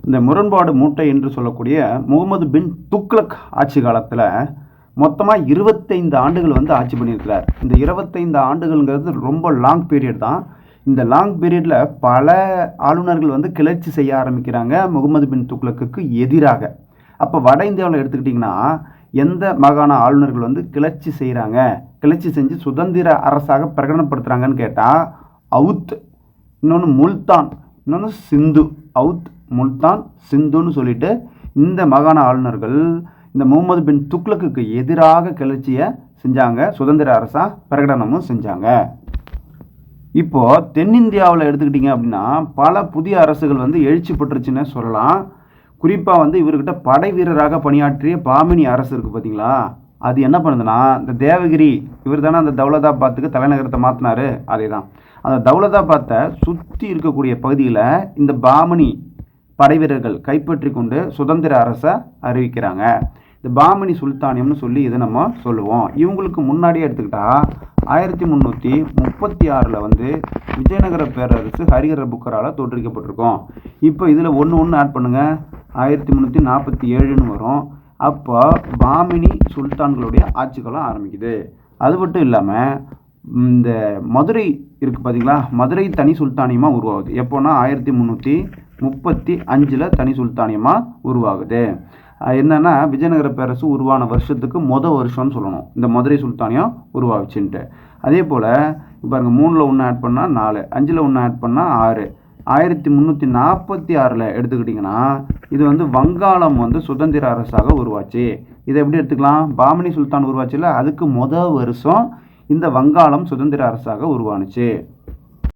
இந்த முரண்பாடு மூட்டை என்று சொல்லக்கூடிய முகமது பின் துக்ளக் ஆட்சி காலத்தில் மொத்தமாக 25 ஆண்டுகள் வந்து ஆட்சி பண்ணியிருக்கிறார். இந்த 25 ஆண்டுகள்ங்கிறது ரொம்ப லாங் பீரியட் தான். இந்த லாங் பீரியடில் பல ஆளுநர்கள் வந்து கிளர்ச்சி செய்ய ஆரம்பிக்கிறாங்க முகமது பின் துக்ளக்குக்கு எதிராக. அப்போ வட இந்தியாவில் எடுத்துக்கிட்டிங்கன்னா எந்த மாகாண ஆளுநர்கள் வந்து கிளர்ச்சி செய்கிறாங்க, கிளர்ச்சி செஞ்சு சுதந்திர அரசாக பிரகடனப்படுத்துகிறாங்கன்னு கேட்டால் அவுத், இன்னொன்று முல்தான், இன்னொன்று சிந்து. அவுத், முல்தான், சிந்துன்னு சொல்லிட்டு இந்த மாகாண ஆளுநர்கள் இந்த முகமது பின் துக்ளக்குக்கு எதிராக கிளர்ச்சியை செஞ்சாங்க, சுதந்திர அரசாக பிரகடனமும் செஞ்சாங்க. இப்போது தென்னிந்தியாவில் எடுத்துக்கிட்டிங்க அப்படின்னா பல புதிய அரசுகள் வந்து எழுச்சி பெற்றுச்சுன்னு சொல்லலாம். குறிப்பாக வந்து இவர்கிட்ட படை வீரராக பணியாற்றிய பாமினி அரசு இருக்குது பார்த்தீங்களா, அது என்ன பண்ணுதுன்னா இந்த தேவகிரி, இவர் தானே அந்த தௌலதாபாத்துக்கு தலைநகரத்தை மாற்றினார், அதே தான். அந்த தௌலதாபாத்தை சுற்றி இருக்கக்கூடிய பகுதியில் இந்த பாமினி படை வீரர்கள் கைப்பற்றி கொண்டு சுதந்திர அரசை அறிவிக்கிறாங்க. இந்த பாமினி சுல்தானியம்னு சொல்லி இதை நம்ம சொல்லுவோம். இவங்களுக்கு முன்னாடியே எடுத்துக்கிட்டா 1336 வந்து விஜயநகர பேரரசு ஹரிஹர புக்கரால் தோற்றுவிக்கப்பட்டிருக்கோம். இப்போ இதில் ஒன்று ஆட் பண்ணுங்கள், 1347ன்னு வரும். அப்போ பாமினி சுல்தான்களுடைய ஆட்சிக்காலம் ஆரம்பிக்குது. அது மட்டும் இல்லாமல் இந்த மதுரை இருக்குது பார்த்தீங்களா, மதுரை தனி சுல்தானியமாக உருவாகுது. எப்போனா 1335 தனி சுல்தானியமாக உருவாகுது. என்னென்னா விஜயநகர பேரரசு உருவான வருஷத்துக்கு வருஷம்னு சொல்லணும் இந்த மதுரை சுல்தானியம் உருவாச்சுன்ட்டு. அதே போல் இப்போ பாருங்கள், 3ல் 1 ஆட் பண்ணால் 4, 5ல் 1 ஆட் பண்ணால் 6. 1346 எடுத்துக்கிட்டிங்கன்னா இது வந்து வங்காளம் வந்து சுதந்திர அரசாக உருவாச்சு. இதை எப்படி எடுத்துக்கலாம், பாமினி சுல்தான் உருவாச்சுல அதுக்கு வருஷம் இந்த வங்காளம் சுதந்திர அரசாக உருவானுச்சு.